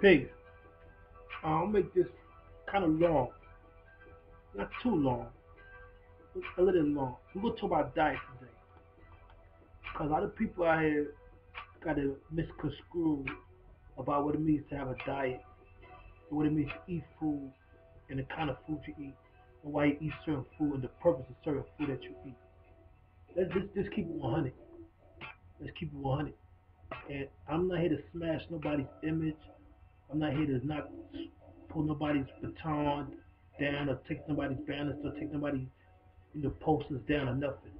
Pigs. I'll make this kind of long, not too long, a little long. We're gonna talk about diet today, cause a lot of people out here got to misconstrue about what it means to have a diet, and what it means to eat food, and the kind of food you eat, and why you eat certain food, and the purpose of certain food that you eat. Let's just keep it 100. Let's keep it 100. And I'm not here to smash nobody's image. I'm not here to not pull nobody's baton down or take nobody's banners or take nobody's posters down or nothing.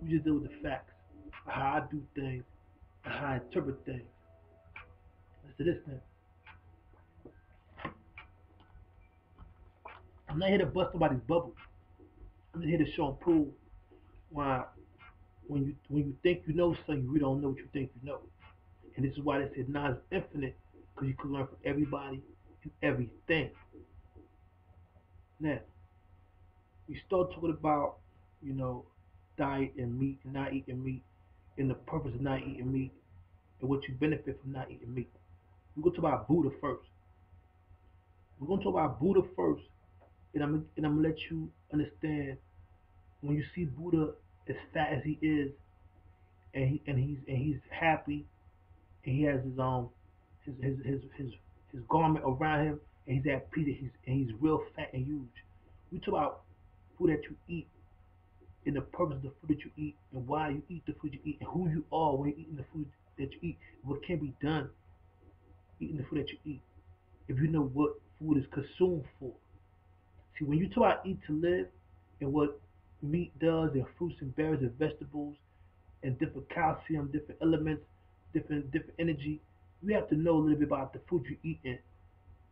We just deal with the facts of how I do things and how I interpret things. Let's do this thing. I'm not here to bust nobody's bubble. I'm just here to show and prove why when you think you know something, you really don't know what you think you know. And this is why they said Nas is infinite, because you can learn from everybody and everything. Now, we start talking about, you know, diet and meat and not eating meat and the purpose of not eating meat and what you benefit from not eating meat. We're going to talk about Buddha first. We're going to talk about Buddha first, and I'm going to let you understand when you see Buddha as fat as he is, and he's happy, and he has his garment around him, and he's at peace, and he's real fat and huge. We talk about food that you eat, and the purpose of the food that you eat, and why you eat the food you eat, and who you are when you're eating the food that you eat, what can be done eating the food that you eat, if you know what food is consumed for. See, when you talk about eat to live, and what meat does, and fruits and berries and vegetables, and different calcium, different elements, different energy, you have to know a little bit about the food you're eating,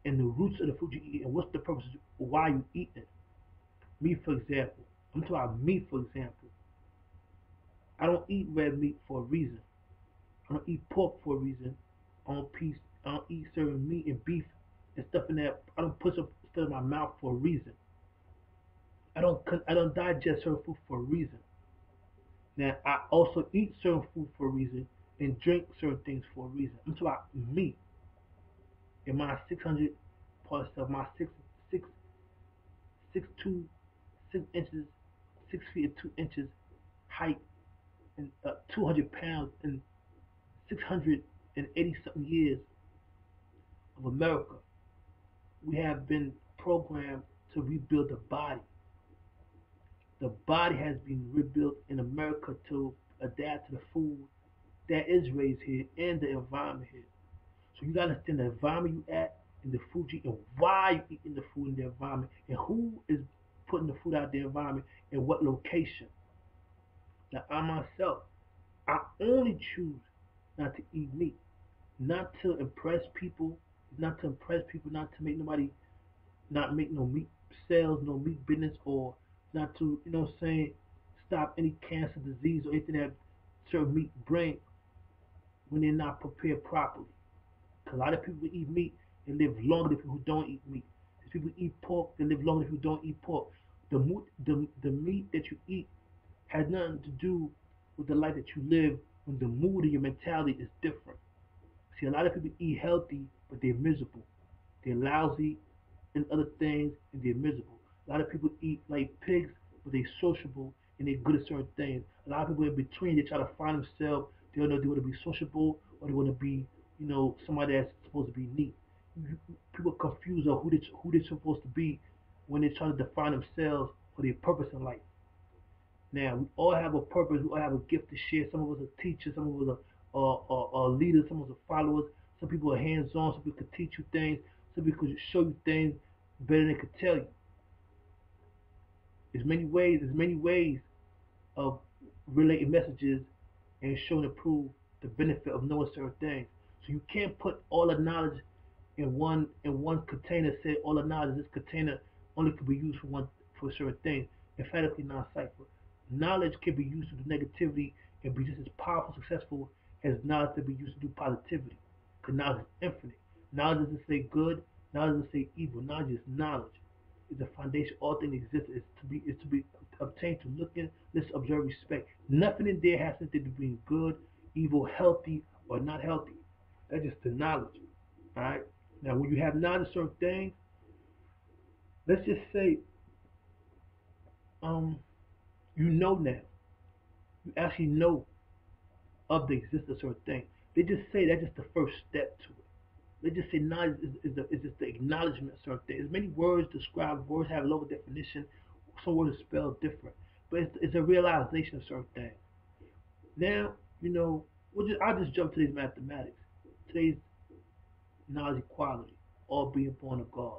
and the roots of the food you eat, and what's the purpose of why you eat it. Me, for example, I'm talking about me, for example. I don't eat red meat for a reason. I don't eat pork for a reason. I don't eat certain meat and beef and stuff in that. I don't put stuff in my mouth for a reason. I don't digest certain food for a reason. Now I also eat certain food for a reason and drink certain things for a reason. I'm talking about me and my 600 plus of my six 6'2", 6 inches, 6 feet and 2 inches height, and 200 pounds, and 680 something years of America. We have been programmed to rebuild the body. The body has been rebuilt in America to adapt to the food that is raised here and the environment here. So you gotta understand the environment you at, and the food you eat, and why you eating the food in the environment, and who is putting the food out in the environment, and what location. Now I myself, I only choose not to eat meat, not to impress people, not to make nobody, not make no meat sales, no meat business, or not to, what I'm saying, stop any cancer, disease, or anything that certain meat bring when they're not prepared properly. Because a lot of people who eat meat and live longer than people who don't eat meat. There's people who eat pork that live longer than people who don't eat pork. The meat that you eat has nothing to do with the life that you live when the mood and your mentality is different. See, a lot of people eat healthy, but they're miserable. They're lousy and other things, and they're miserable. A lot of people eat like pigs, but they're sociable and they're good at certain things. A lot of people in between, they try to find themselves. They don't know if they want to be sociable or they want to be, somebody that's supposed to be neat. People confuse on who they're supposed to be when they try to define themselves for their purpose in life. Now, we all have a purpose. We all have a gift to share. Some of us are teachers. Some of us are leaders. Some of us are followers. Some people are hands-on. Some people can teach you things. Some people can show you things better than they could tell you. There's many ways. There's many ways of relating messages and showing and prove the benefit of knowing certain things. So you can't put all the knowledge in one container. Say all the knowledge in this container only could be used for certain things. Emphatically non-cipher. Knowledge can be used to do negativity and be just as powerful, successful as knowledge can be used to do positivity. Because knowledge is infinite. Knowledge doesn't say good. Knowledge doesn't say evil. Knowledge is knowledge. It's the foundation. All things exist. Is to be obtained to looking, listen, observe, respect. Nothing in there has anything to do being good, evil, healthy, or not healthy. That's just the knowledge. All right. Now, when you have knowledge of certain things, let's just say, um, you know now, you actually know of the existence of certain things. They just say that's just the first step to it. They just say knowledge is just the acknowledgement of certain things. Many words describe, words have a lower definition. Some words are spelled different, but it's a realization of certain things. Now, I'll just jump to these mathematics. Today's knowledge equality, all being born of God.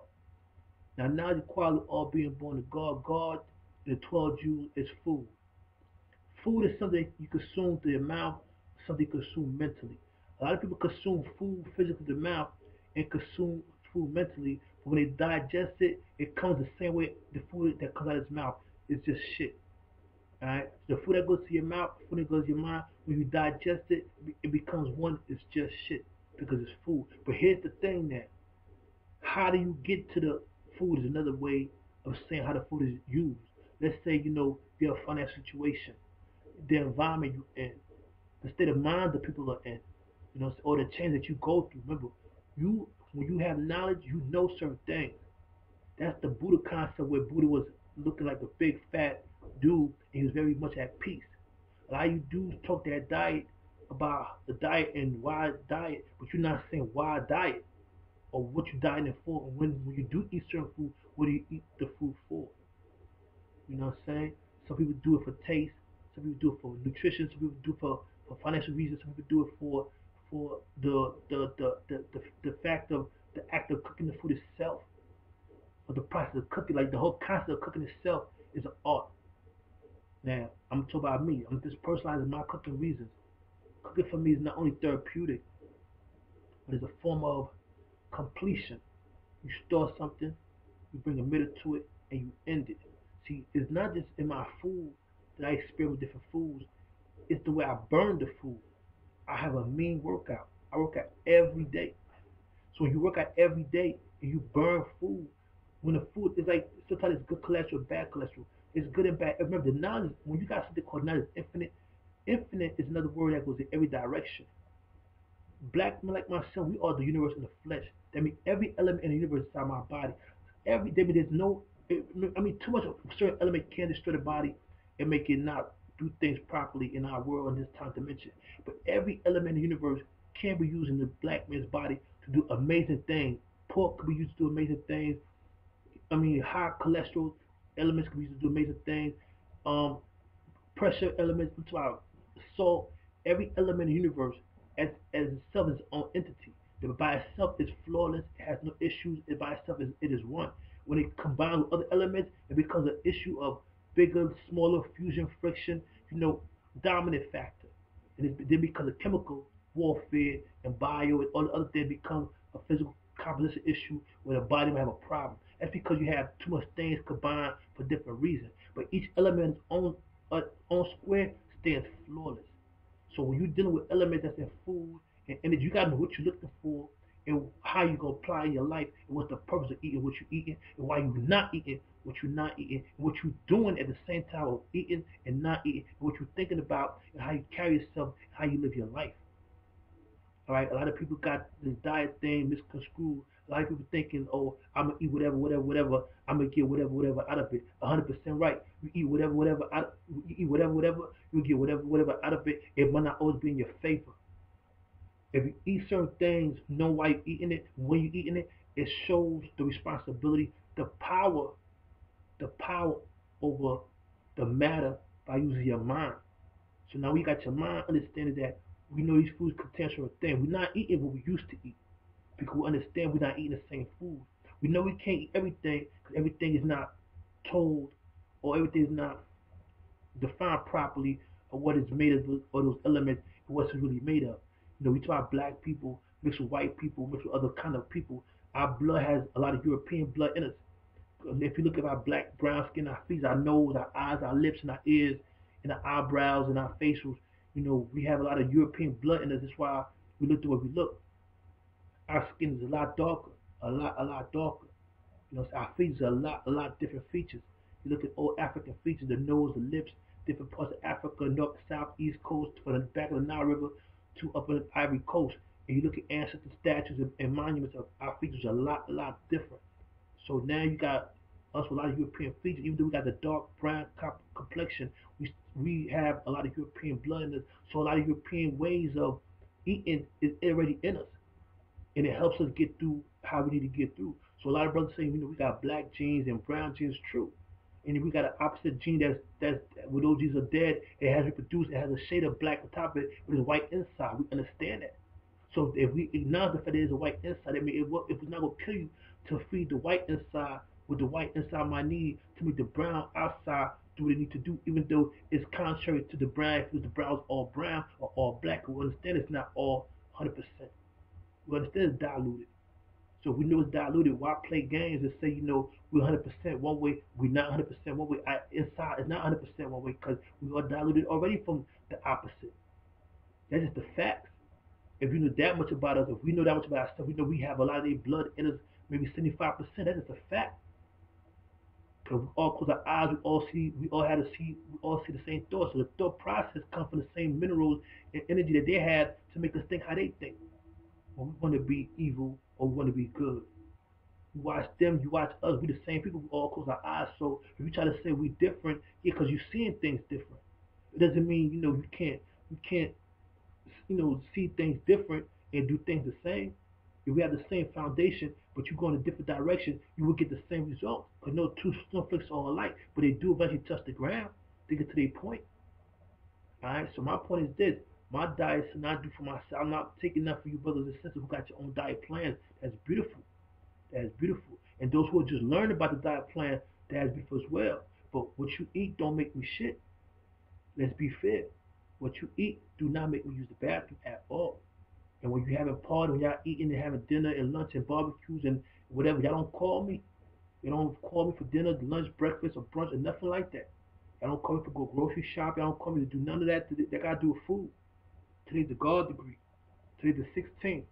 Now, knowledge equality, all being born of God. God, in the 12 Jews, is food. Food is something you consume through your mouth, something you consume mentally. A lot of people consume food physically through the mouth and consume food mentally, but when they digest it, it comes the same way the food that comes out of his mouth is just shit. Alright? The food that goes to your mouth, the food that goes to your mind, when you digest it, it becomes one, it's just shit because it's food. But here's the thing now. How do you get to the food is another way of saying how the food is used. Let's say, you have a financial situation, the environment you in, the state of mind the people are in, or the change that you go through. Remember, you when you have knowledge, you know certain things. That's the Buddha concept where Buddha was looking like a big fat dude and he was very much at peace. A lot of you dudes talk that diet about the diet and why diet, but you're not saying why diet or what you're dieting for. And when you do eat certain food, what do you eat the food for? You know what I'm saying? Some people do it for taste. Some people do it for nutrition. Some people do it for financial reasons. Some people do it for the fact of the act of cooking the food itself, or the process of cooking. Like the whole concept of cooking itself is an art. Now I'm talking about me. I'm just personalizing my cooking reasons. Cooking for me is not only therapeutic, but it's a form of completion. You start something, you bring a middle to it, and you end it. See, it's not just in my food that I experiment with different foods. It's the way I burn the food. I have a mean workout. I work out every day. So when you work out every day and you burn food, when the food is like sometimes it's good cholesterol, bad cholesterol. It's good and bad. Remember the knowledge when you got something called knowledge infinite. Infinite is another word that goes in every direction. Black men like myself, we are the universe in the flesh. That means every element in the universe is inside my body. That means there's no, too much of a certain element can destroy the body and make it not do things properly in our world in this time dimension. But every element in the universe can be used in the black man's body to do amazing things. Pork can be used to do amazing things. High cholesterol elements can be used to do amazing things. Um, Pressure elements into our soul. Every element in the universe as itself is its own entity. That by itself is flawless, it has no issues, it by itself it is one. When it combines with other elements, it becomes an issue of bigger, smaller fusion, friction, dominant factor. And it then becomes a chemical warfare and bio and all the other things become a physical composition issue where the body might have a problem. That's because you have too much things combined for different reasons. But each element on square stands flawless. So when you're dealing with elements that's in food and energy, you gotta know what you're looking for and how you gonna apply in your life and what's the purpose of eating what you're eating and why you're not eating what you're not eating and what you're doing at the same time of eating and not eating and what you're thinking about and how you carry yourself and how you live your life. All right, a lot of people got this diet thing misconstrued. A lot of people thinking, "Oh, I'm gonna eat whatever, whatever, whatever. I'm gonna get whatever, whatever out of it." 100% right. You eat whatever, whatever. You get whatever, whatever out of it. It might not always be in your favor. If you eat certain things, know why you're eating it, when you're eating it, it shows the responsibility, the power over the matter by using your mind. So now we got your mind understanding that we know these foods contain certain things. We're not eating what we used to eat because we understand we're not eating the same food. We know we can't eat everything because everything is not told or everything is not defined properly of what it's made of or those elements and what's really made of. We talk about black people mixed with white people, mixed with other kind of people. Our blood has a lot of European blood in us. If you look at our black, brown skin, our feet, our nose, our eyes, our lips, and our ears, and our eyebrows and our facials, we have a lot of European blood in us. That's why we look the way we look. Our skin is a lot darker, a lot darker. Our features are a lot different features. You look at old African features, the nose, the lips, different parts of Africa, north, south, east coast, from the back of the Nile River to up in the Ivory Coast. and you look at ancestor statues and monuments of our features are a lot different. So now you got us with a lot of European features. Even though we got the dark brown complexion, we have a lot of European blood in us. So a lot of European ways of eating is already in us, and it helps us get through how we need to get through. So a lot of brothers say, we got black genes and brown genes, true. And if we got an opposite gene that's when those genes are dead, it has reproduced, it has a shade of black on top of it, but it's white inside. We understand that. So if we acknowledge the fact that there's a white inside, I mean, if it's not gonna kill you to feed the white inside with the white inside my need to make the brown outside do what it need to do, even though it's contrary to the brown. If the brown is all brown or all black, we understand it's not all 100%. We understand it's diluted. So we know it's diluted. Why play games and say, we're 100% one way, we're not 100% one way. Inside it's not 100% one way because we are diluted already from the opposite. That's just the facts. If you know that much about us, if we know that much about ourselves, we know we have a lot of their blood in us, maybe 75%. That is a fact. Because we all close our eyes, we all see the same thoughts. So the thought process comes from the same minerals and energy that they have to make us think how they think. When we want to be evil or we want to be good. You watch them, you watch us, we the same people, we all close our eyes. So if you try to say we different, yeah, because you're seeing things different. It doesn't mean, you can't see things different and do things the same. If we have the same foundation, but you go in a different direction, you will get the same result. Because no two snowflakes are alike, but they do eventually touch the ground to get to their point. All right. So my point is this: my diet is not do for myself. I'm not taking enough for you brothers and sisters who got your own diet plans. That's beautiful. That's beautiful. And those who are just learning about the diet plan, that's beautiful as well. But what you eat don't make me shit. Let's be fair. What you eat do not make me use the bathroom at all. And when you having party, when y'all eating and having dinner and lunch and barbecues and whatever, y'all don't call me. You don't call me for dinner, lunch, breakfast, or brunch, or nothing like that. Y'all don't call me for go grocery shop. Y'all don't call me to do none of that. That got to do with food. Today's the God degree. Today's the 16th.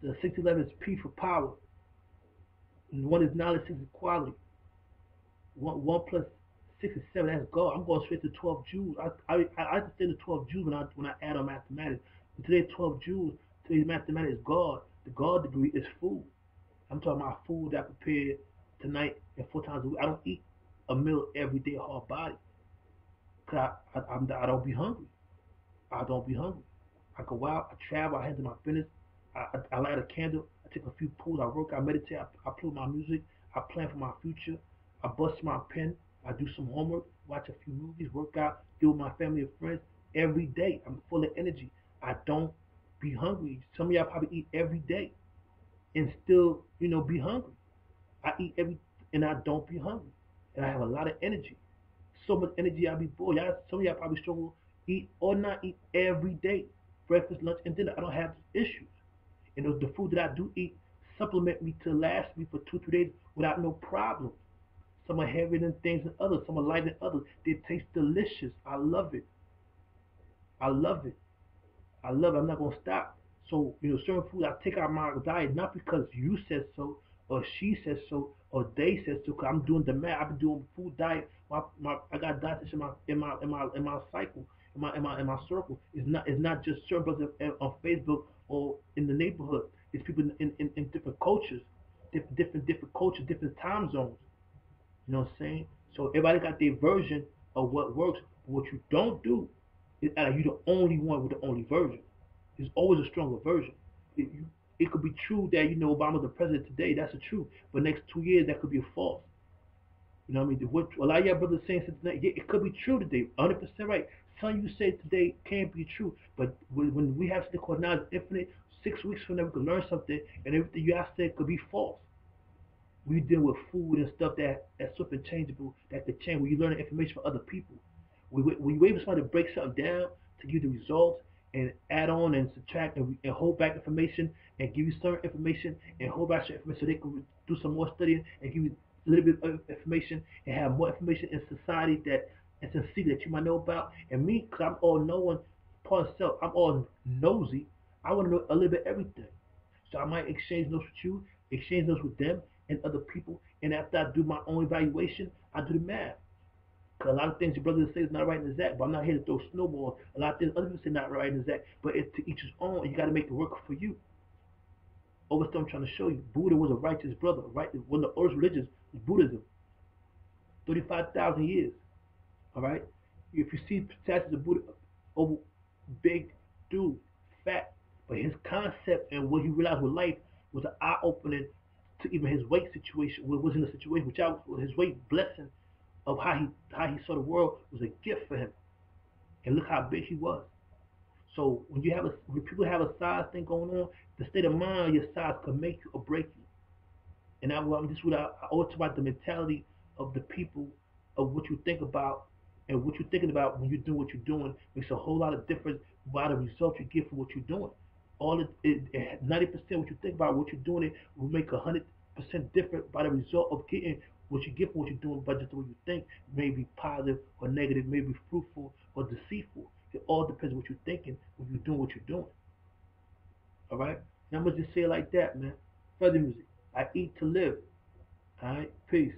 The 611 is P for power. And one is knowledge, six is equality. One plus six is seven. That's God. I'm going straight to 12 Jews. I understand the 12 Jews when I add on mathematics. And today's 12 Jews. Today's mathematics is God. The God degree is food. I'm talking about food that I prepare tonight and 4 times a week. I don't eat a meal every day hard body. Cause I don't be hungry. I don't be hungry. I go out, I travel, I handle my business. I light a candle, I take a few pulls, I work, I meditate, I play my music, I plan for my future, I bust my pen, I do some homework, watch a few movies, work out, deal with my family and friends every day. I'm full of energy. I don't be hungry. Some of y'all probably eat every day and still, be hungry. I eat every and I don't be hungry. And I have a lot of energy. So much energy I be bored. Some of y'all probably struggle eat or not eat every day. Breakfast, lunch, and dinner. I don't have issues. And the food that I do eat supplement me to last me for 2, 3 days without no problem. Some are heavier than things than others. Some are lighter than others. They taste delicious. I love it. I love it. I love it. I'm not gonna stop. So, certain food I take out of my diet not because you said so or she said so or they said so. Cause I'm doing the math. I've been doing food diet. I got diets in my cycle in my circle. It's not just certain brothers on Facebook or in the neighborhood. It's people in different cultures, different cultures, different time zones. You know what I'm saying? So everybody got their version of what works. But what you don't do is act like you the only one with the only version. There's always a stronger version. It could be true that Obama's the president today. That's the truth. But next 2 years that could be a false. You know what I mean? What a lot of y'all brothers saying today, yeah, it could be true today, 100% right. Some you say today can't be true, but when we have something called knowledge infinite, 6 weeks from now we could learn something, and everything you have said could be false. We deal with food and stuff that's something changeable that could change. When you learn information from other people, when you wait for somebody to break something down to give you the results and add on and subtract and hold back information and give you certain information and hold back certain information so they can do some more studying and give you a little bit of information and have more information in society that it's a secret that you might know about. And me, because I'm all knowing, part of self, I'm all nosy. I want to know a little bit of everything. So I might exchange notes with you, exchange notes with them and other people. And after I do my own evaluation, I do the math. Cause a lot of things your brother say is not right and exact, but I'm not here to throw snowballs. A lot of things other people say not right and exact, but it's to each his own. And you got to make it work for you. Over what I'm trying to show you. Buddha was a righteous brother, right? One of the earth religions was Buddhism, 35,000 years. All right. If you see statues of Buddha, over big dude, fat, but his concept and what he realized with life was an eye opening to even his weight situation. What was in the situation, which his weight blessing of how he saw the world was a gift for him. And look how big he was. So when people have a size thing going on, the state of mind of your size can make you or break you. And I'm just what I always talk about the mentality of the people of what you think about and what you're thinking about when you're doing what you're doing makes a whole lot of difference by the results you get from what you're doing. 90% what you think about what you're doing it will make 100% different by the result of getting what you get from what you're doing by just the way you think. May be positive or negative, may be fruitful or deceitful. It all depends on what you're thinking when you're doing what you're doing. All right? Now I'm gonna just say it like that, man. Further music. I eat to live. All right? Peace.